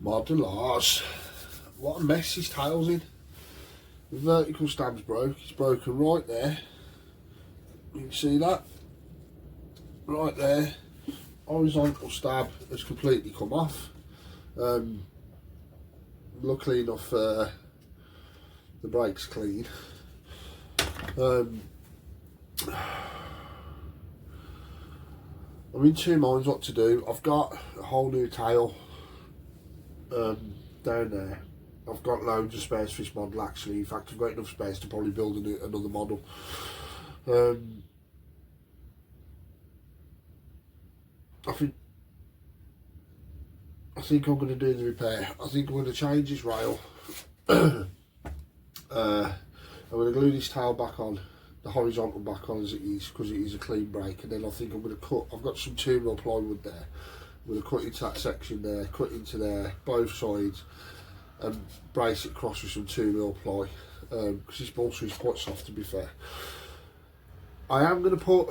Modelers. What a mess his tail's in. The vertical stab's broke. It's broken right there. You can see that. Right there. Horizontal stab has completely come off. Luckily enough, the brake's clean. I'm in two minds what to do. I've got a whole new tail down there. I've got loads of space for this model actually. In fact, I've got enough space to probably build another model. I think I'm going to do the repair. I think I'm going to change this rail. I'm going to glue this tail back on, the horizontal back on as it is, because it is a clean brake. And then I think I'm going to cut, I've got some 2mm plywood there. I'm going to cut into that section there, cut into there, both sides, and brace it across with some 2mm ply. Because this balsa is quite soft, to be fair. I am going to put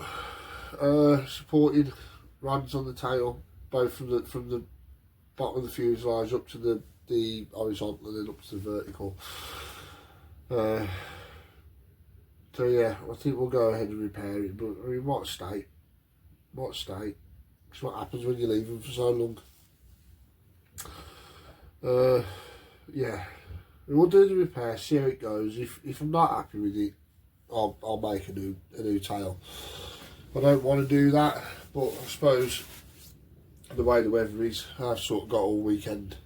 supporting rods on the tail, both from the bottom of the fuselage up to the horizontal and then up to the vertical. So yeah, I think we'll go ahead and repair it. But I mean, what a state! What a state! It's what happens when you leave them for so long. Yeah, we'll do the repair, see how it goes. If I'm not happy with it, I'll make a new tail. I don't want to do that, but I suppose the way the weather is, I've sort of got all weekend.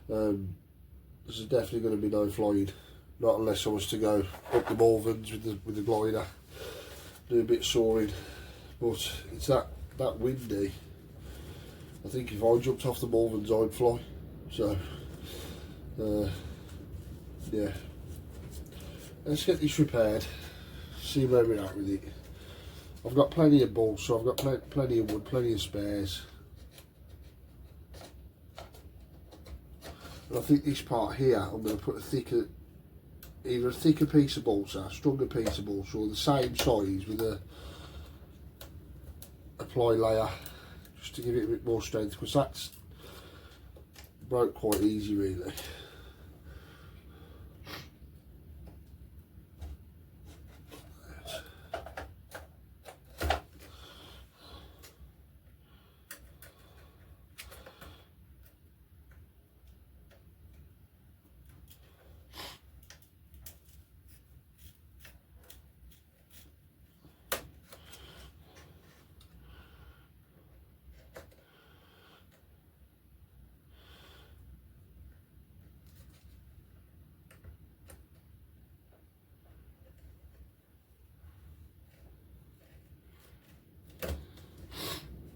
There's definitely going to be no flying, not unless I was to go up the Malverns with the glider, do a bit of soaring. But it's that windy. I think if I jumped off the Malverns, I'd fly. So yeah, let's get this repaired, see where we're at with it. I've got plenty of balls, so I've got plenty of wood, plenty of spares. And I think this part here, I'm going to put either a thicker piece of balsa, a stronger piece of balsa, or the same size with a ply layer, just to give it a bit more strength, because that's broke quite easy really.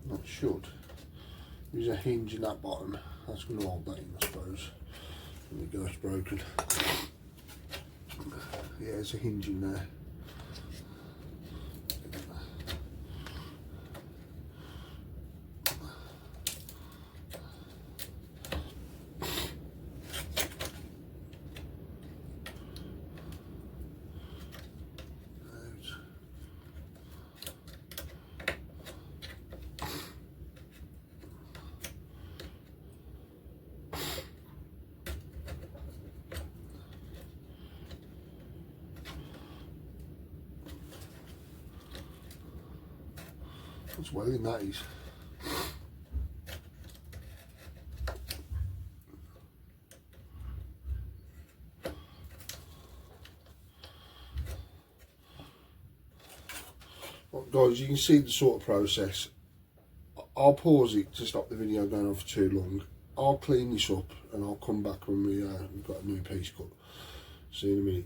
That should. There's a hinge in that bottom. That's going to hold that in, I suppose. There we go, it's broken. Yeah, there's a hinge in there. What's welding that is. Well, guys, you can see the sort of process. I'll pause it to stop the video going on for too long. I'll clean this up and I'll come back when we've got a new piece cut. See you in a minute.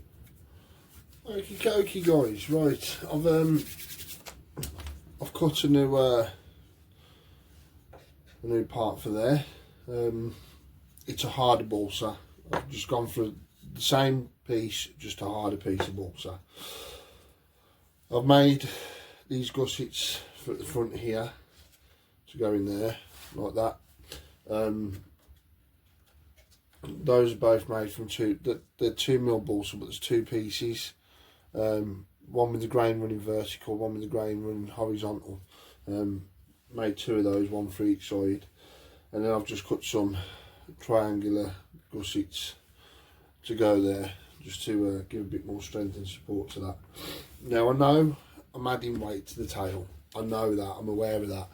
Okay, guys. Right, I've cut a new part for there. It's a harder balsa. I've just gone for the same piece, just a harder piece of balsa. I've made these gussets for the front here to go in there like that. Those are both made from they're 2mm balsa, but there's two pieces. One with the grain running vertical, one with the grain running horizontal. Made two of those, one for each side, and then I've just cut some triangular gussets to go there, just to give a bit more strength and support to that. Now I know I'm adding weight to the tail, I know that, I'm aware of that,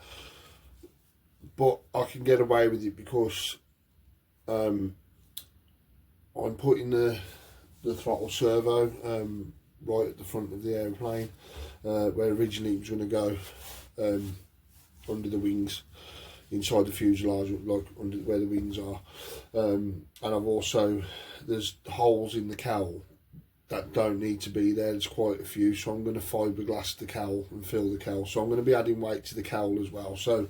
but I can get away with it because I'm putting the throttle servo right at the front of the aeroplane, where originally it was going to go under the wings, inside the fuselage, like under where the wings are, and I've also, there's holes in the cowl that don't need to be there. There's quite a few, so I'm going to fiberglass the cowl and fill the cowl. So I'm going to be adding weight to the cowl as well. So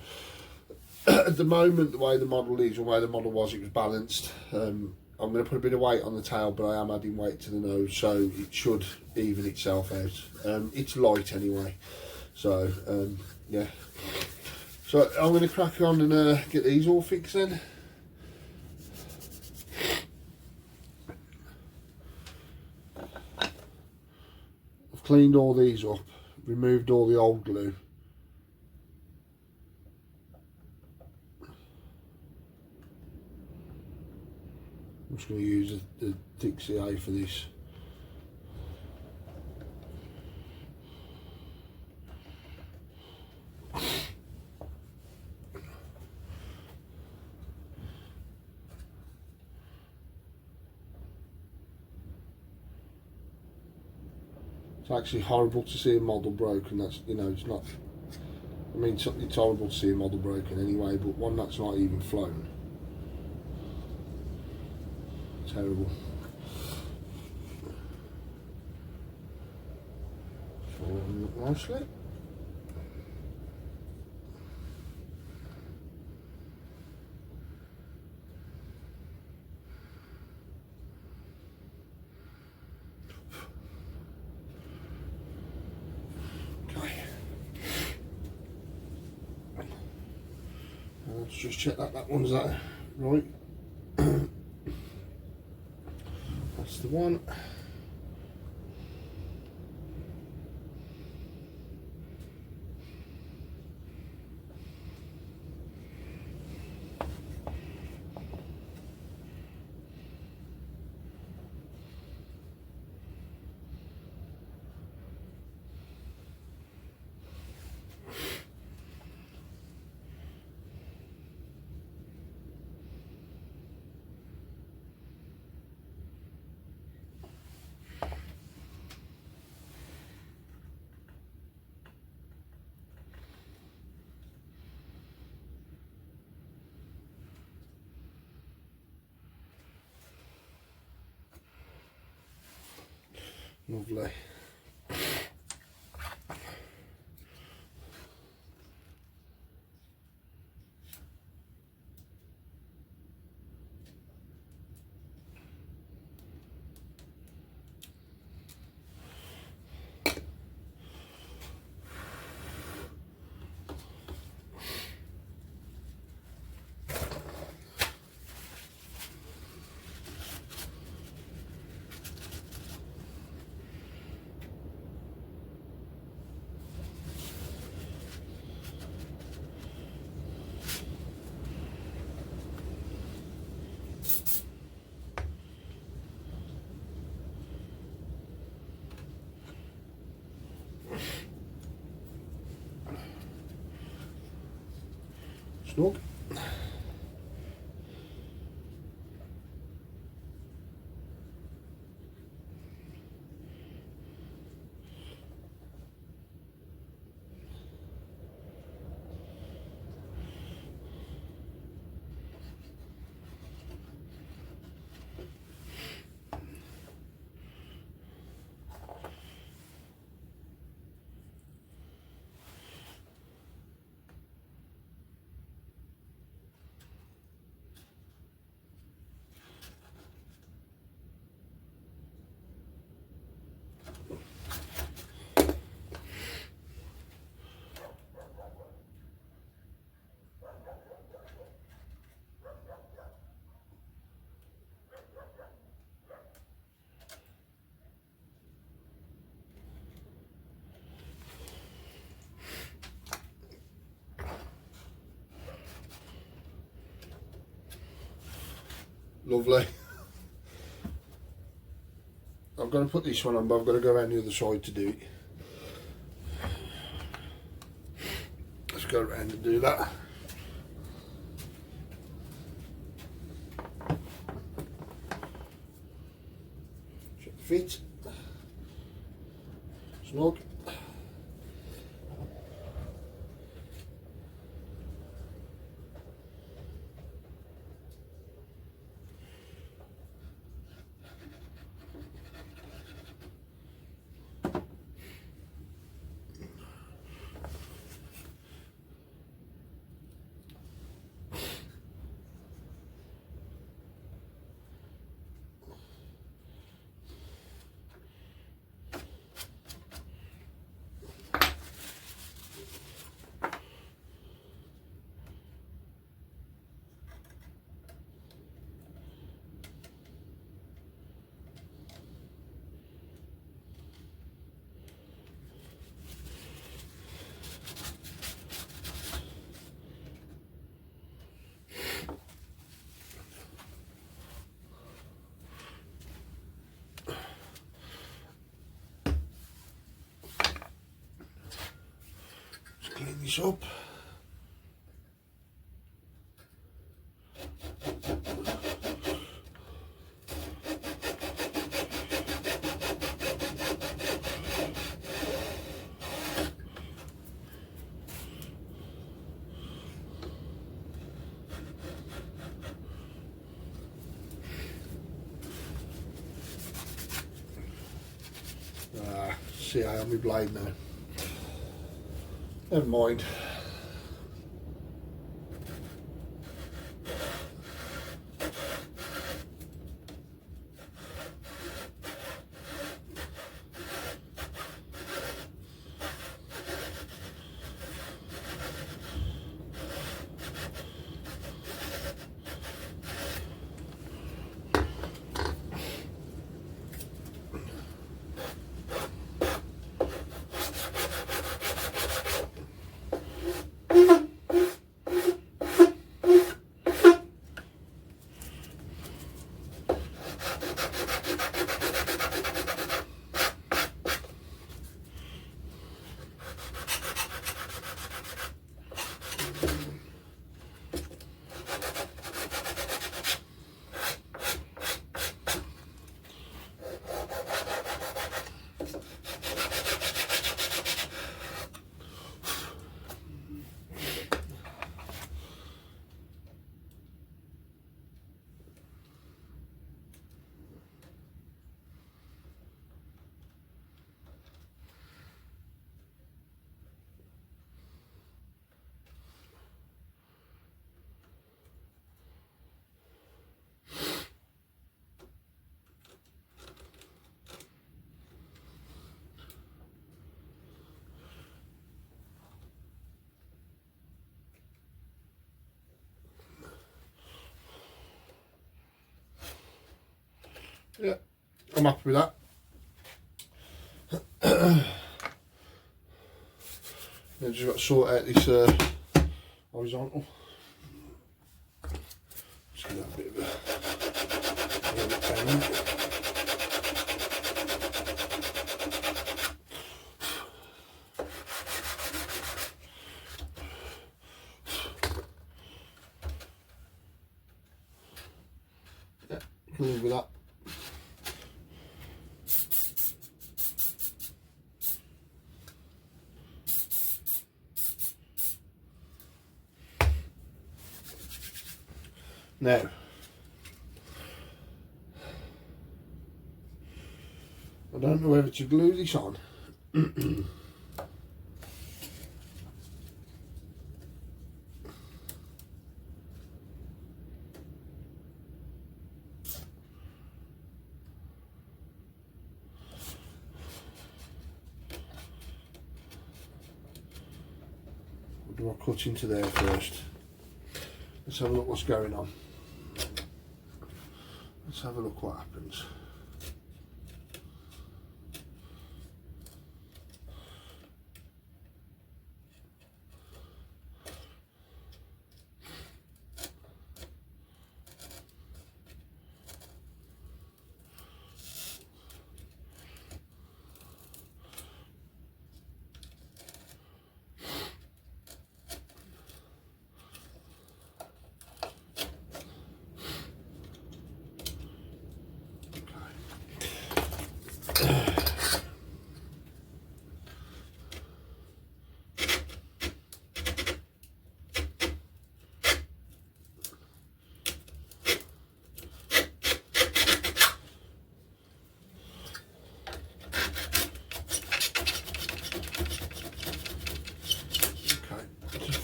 at the moment, the way the model is, or the way the model was, it was balanced. I'm going to put a bit of weight on the tail, but I am adding weight to the nose, so it should even itself out. It's light anyway, so yeah. So I'm going to crack on and get these all fixed then. I've cleaned all these up, removed all the old glue. I'm just going to use the thick CA for this. It's actually horrible to see a model broken. That's, you know, it's not, I mean, it's horrible to see a model broken anyway, but one that's not even flown. Terrible. Form it nicely. Let's just check that one's that right. That's the one. Lovely. Snug. Lovely. I'm going to put this one on, but I've got to go around the other side to do it. Let's go around and do that. Check the fit. Snug. Clean this up. See, I have my blade now. Never mind. Yeah, I'm happy with that. Then just got to sort out this horizontal. Just give that a bit of a yeah, clean with that. Now, I don't know whether to glue this on. Or do I cut into there first? Let's have a look what's going on. Let's have a look what happens.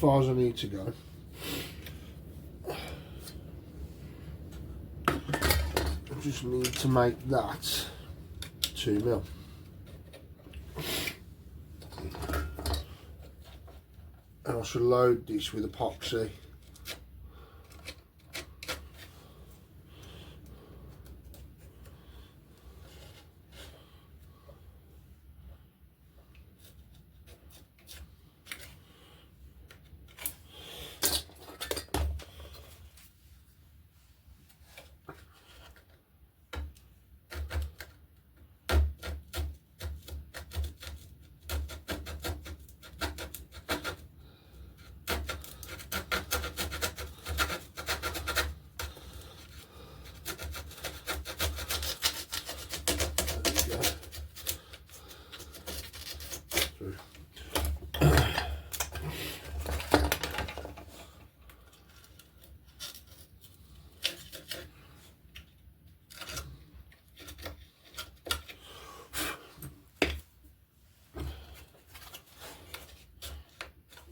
far as I need to go. I just need to make that 2mm. And I shall load this with epoxy.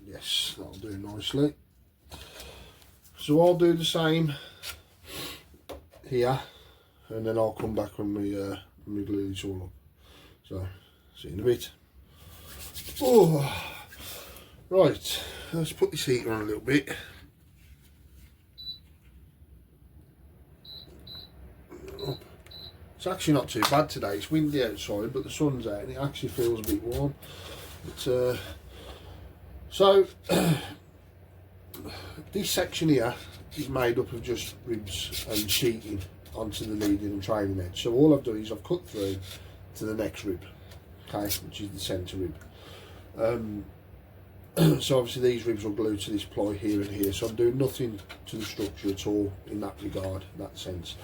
Yes, that'll do nicely. So I'll do the same here, and then I'll come back when we glue this all up. So, see you in a bit. Oh, right, let's put this heater on a little bit. It's actually not too bad today. It's windy outside, but the sun's out and it actually feels a bit warm. But, so this section here is made up of just ribs and sheeting onto the leading and trailing edge. So all I've done is I've cut through to the next rib, okay, which is the centre rib. So obviously these ribs will glue to this ply here and here. So I'm doing nothing to the structure at all in that regard, in that sense.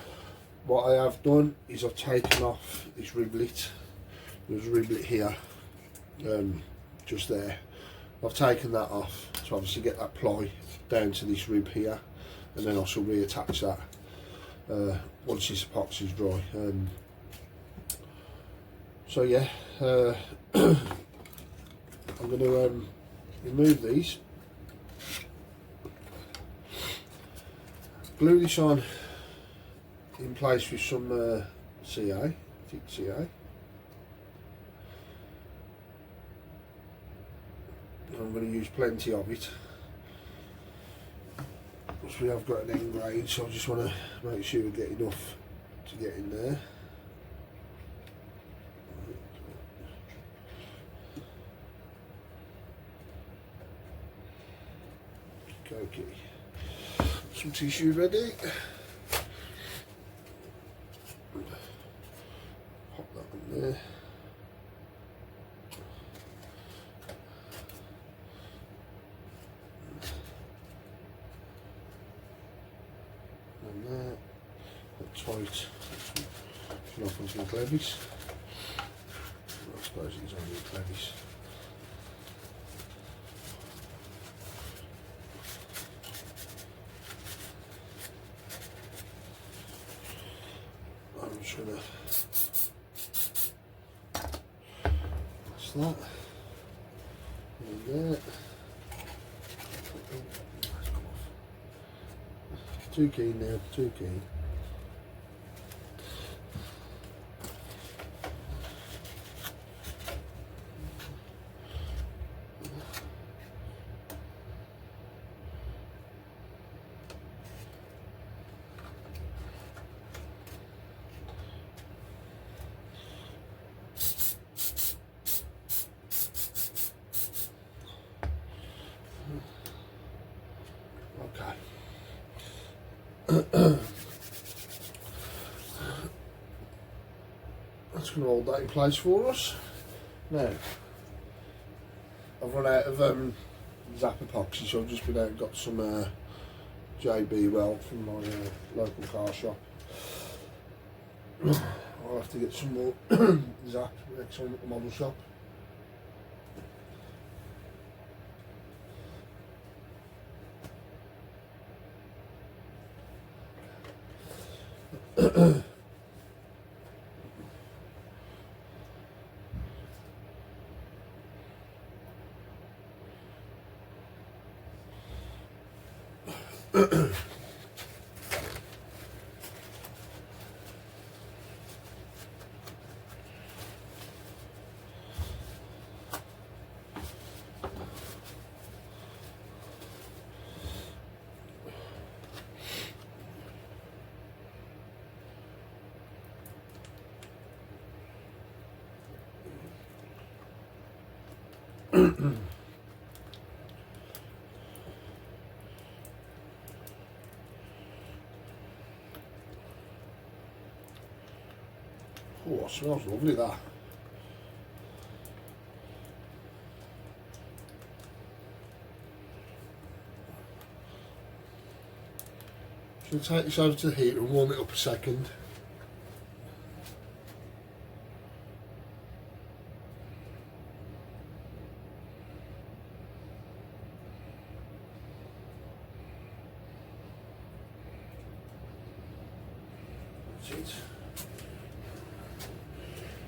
What I have done is I've taken off this riblet. There's a riblet here, just there. I've taken that off to obviously get that ply down to this rib here, and then I shall reattach that once this epoxy is dry. So yeah, I'm going to remove these, glue this on in place with some CA, thick CA. I'm going to use plenty of it because we have got an end grain, so I just want to make sure we get enough to get in there. Okay, some tissue ready. Pop that on there. And there. That's tight. Come off onto the clevis. I suppose it's only a clevis. I'm just gonna that's that. And there. Too keen now, too keen. That's going to hold that in place for us. Now, I've run out of Zap epoxy, so I've just been out and got some JB Weld from my local car shop. I'll have to get some more Zap next time at the model shop. Oh, it smells lovely, that. So take this over to the heater and warm it up a second. That's it.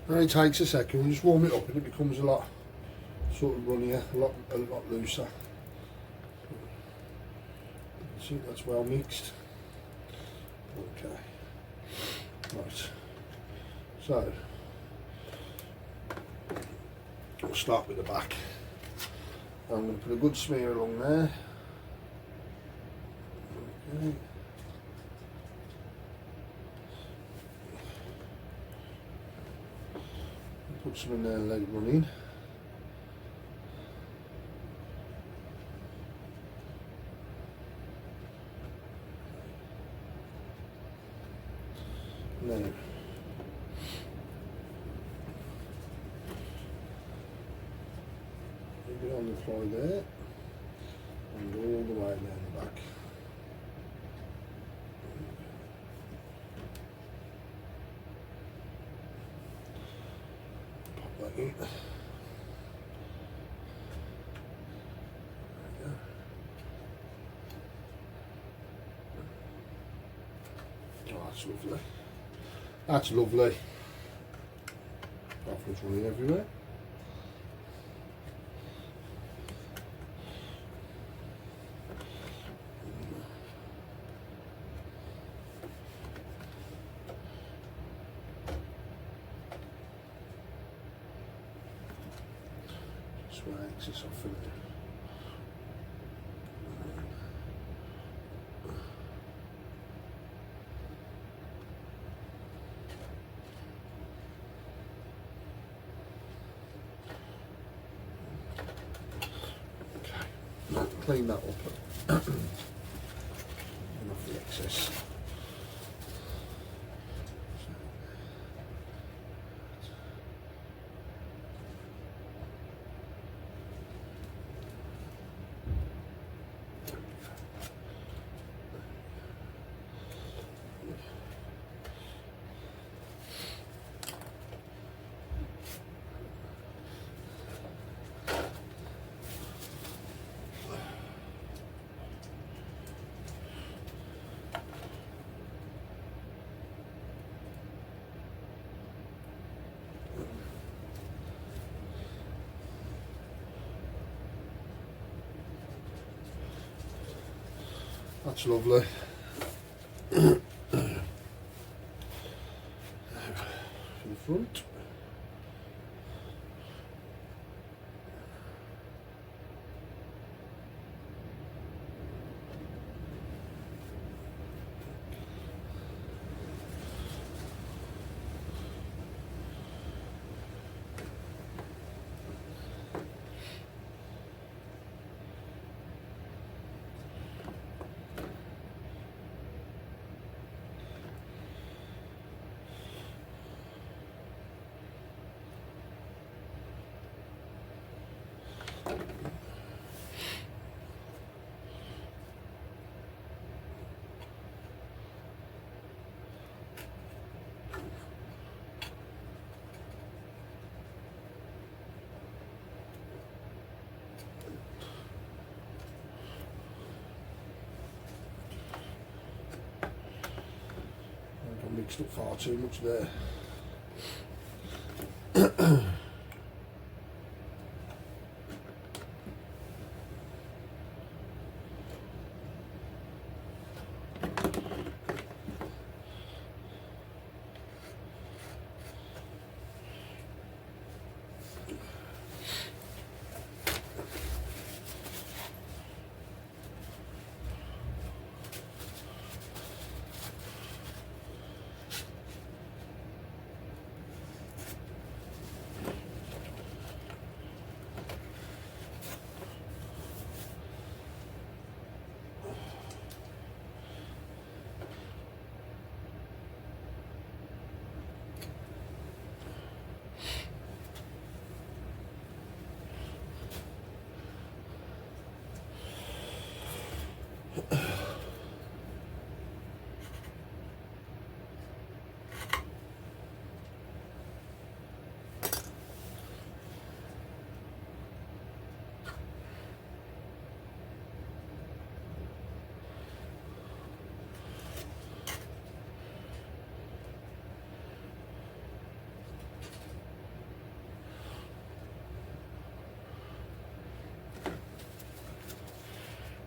And it takes a second, you just warm it up and it becomes a lot sort of runnier, a lot looser. See, that's well mixed. Okay. Right. So we'll start with the back. I'm going to put a good smear along there. Okay. Put some in there and let it run in. Now, leave it on the floor there and all the way down the back. Pop that in. There we go. Oh, that's lovely. That's lovely. Apples running everywhere. Just wax this off in there. Clean that up and off the excess. That's lovely. In the front. Mixed up far too much there.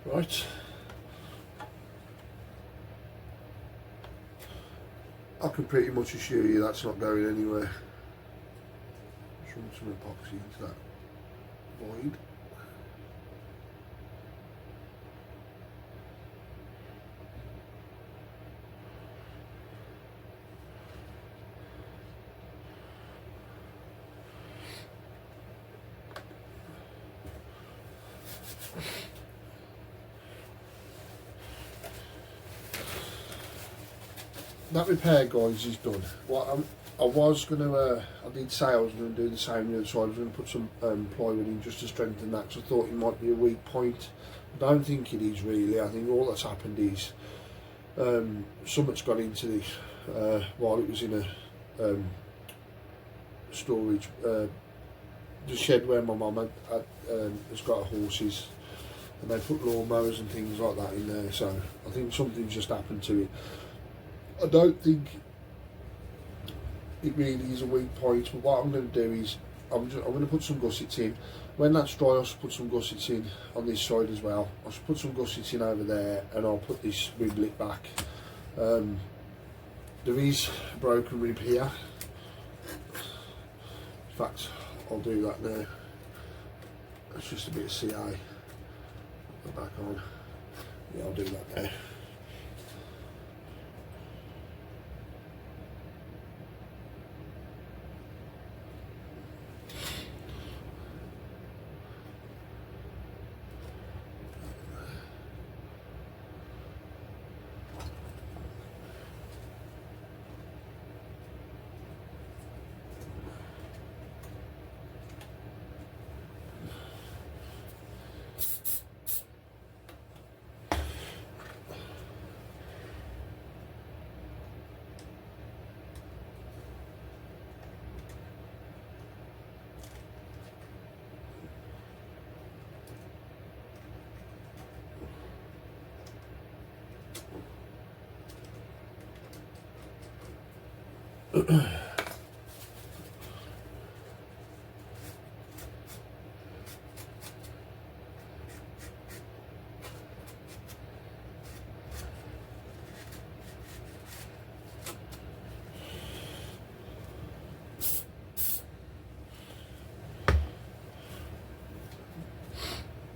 Right, I can pretty much assure you that's not going anywhere. Just run some epoxy into that void. That repair, guys, is done. What I was going to, I did say I was going to do the same the other side. I was going to put some plywood in just to strengthen that, because I thought it might be a weak point. I don't think it is really. I think all that's happened is something's gone into this while it was in a storage, the shed where my mum has got horses, and they put lawnmowers and things like that in there, so I think something's just happened to it. I don't think it really is a weak point, but what I'm going to do is I'm going to put some gussets in. When that's dry, I'll put some gussets in on this side as well. I'll put some gussets in over there, and I'll put this riblet back. There is a broken rib here. In fact, I'll do that now. It's just a bit of CA. Put back on. Yeah, I'll do that now.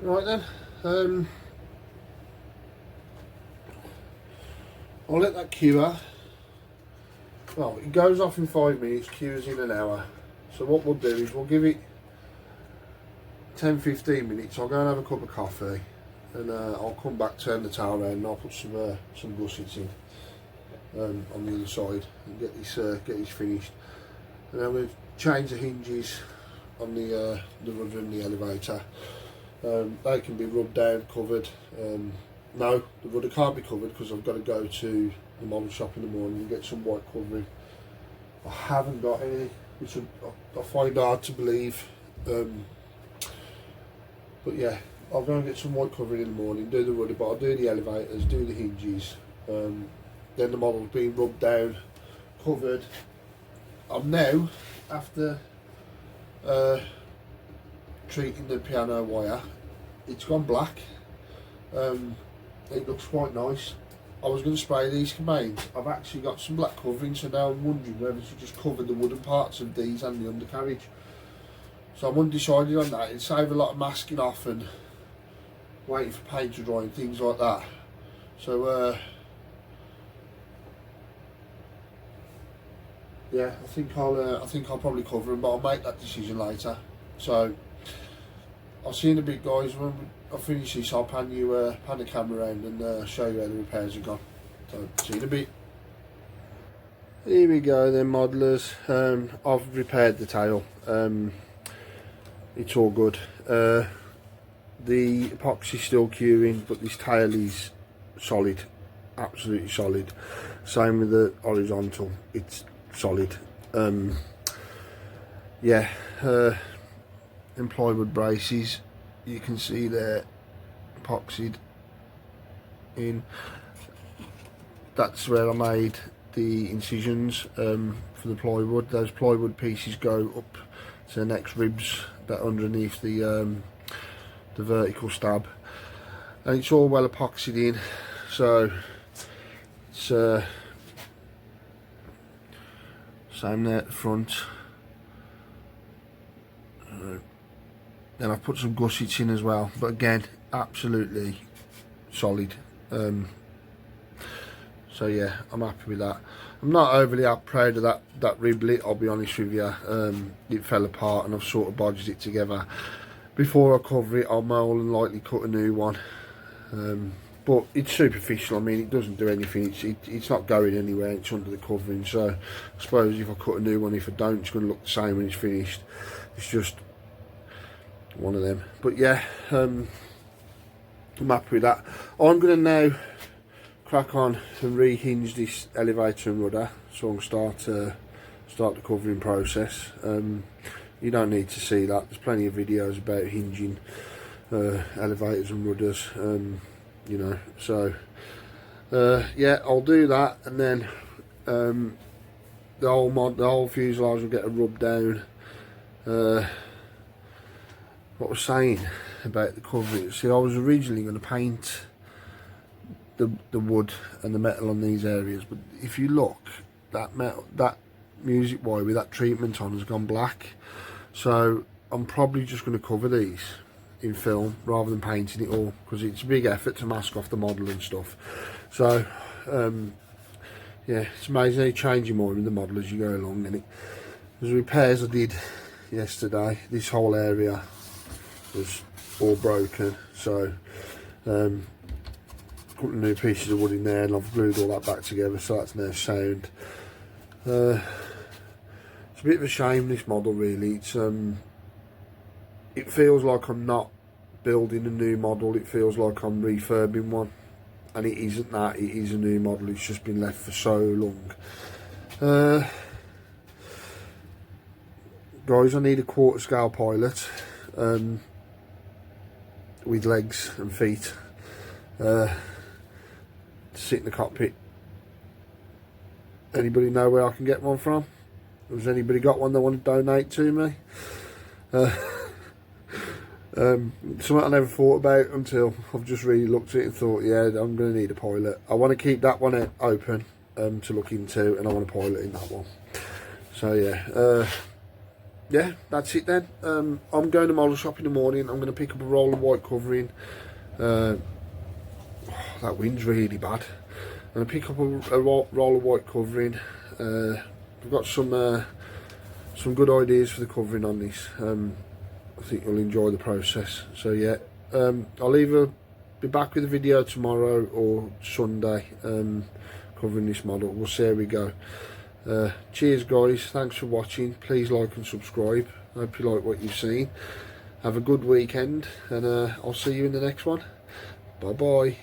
Right then, I'll let that cure. Well, it goes off in 5 minutes, cures in an hour. So what we'll do is we'll give it 10-15 minutes. I'll go and have a cup of coffee, and I'll come back, turn the towel around, and I'll put some gussets in on the other side and get this finished. And then we'll change the hinges on the rudder and the elevator. They can be rubbed down, covered. No, the rudder can't be covered because I've got to go to the model shop in the morning and get some white covering. I haven't got any, which I find hard to believe. But yeah, I'll go and get some white covering in the morning, do the rudder, but I'll do the elevators, do the hinges. Then the model's been rubbed down, covered. I'm now, after treating the piano wire, it's gone black. It looks quite nice. I was going to spray these remains. I've actually got some black covering, so now I'm wondering whether to just cover the wooden parts of these and the undercarriage. So I'm undecided on that. It'd save a lot of masking off and waiting for paint to dry and things like that. So yeah, I think I'll probably cover them, but I'll make that decision later. So I'll see you in a bit, guys. When I finish this, I'll pan the camera around and show you how the repairs are gone. So see you in a bit. Here we go then, modelers. I've repaired the tail. It's all good. The epoxy's still curing, but this tail is solid, absolutely solid. Same with the horizontal, it's solid. Yeah, plywood braces, you can see they're epoxied in. That's where I made the incisions for the plywood. Those plywood pieces go up to the next ribs that underneath the vertical stab. and it's all well epoxied in, so it's same there at the front. Then I've put some gussets in as well, but again, absolutely solid. So yeah, I'm happy with that. I'm not overly proud of that riblet, I'll be honest with you. It fell apart and I've sort of bodged it together. Before I cover it, I'll more than likely cut a new one. But it's superficial. I mean, it doesn't do anything. It's not going anywhere. It's under the covering. So I suppose if I cut a new one, if I don't, it's going to look the same when it's finished. It's just one of them. But yeah, I'm happy with that. I'm going to now crack on and rehinge this elevator and rudder, so I'll start the covering process. You don't need to see that. There's plenty of videos about hinging elevators and rudders, you know. So yeah, I'll do that, and then the whole fuselage will get a rub down. What I was saying about the covering, see, I was originally going to paint the wood and the metal on these areas, but if you look, that music wire with that treatment on has gone black, so I'm probably just going to cover these in film rather than painting it all, because it's a big effort to mask off the model and stuff. So yeah, it's amazing how you change your mind with the model as you go along. And the repairs I did yesterday, this whole area was all broken, so put new pieces of wood in there and I've glued all that back together, so that's now sound. It's a bit of a shame, this model, really. It's it feels like I'm not building a new model, it feels like I'm refurbing one, and it isn't that. It is a new model, it's just been left for so long. Guys, I need a quarter scale pilot with legs and feet to sit in the cockpit. Anybody know where I can get one from? Has anybody got one they want to donate to me? Something I never thought about until I've just really looked at it and thought, yeah, I'm going to need a pilot. I want to keep that one open to look into, and I want a pilot in that one. So yeah, yeah, that's it then. I'm going to model shop in the morning. I'm going to pick up a roll of white covering. That wind's really bad. I'm going to pick up a roll of white covering. I've got some good ideas for the covering on this. I think you'll enjoy the process. So yeah, I'll either be back with a video tomorrow or Sunday covering this model. We'll see how we go. Cheers guys, thanks for watching. Please like and subscribe. I hope you like what you've seen. Have a good weekend, and I'll see you in the next one. Bye bye.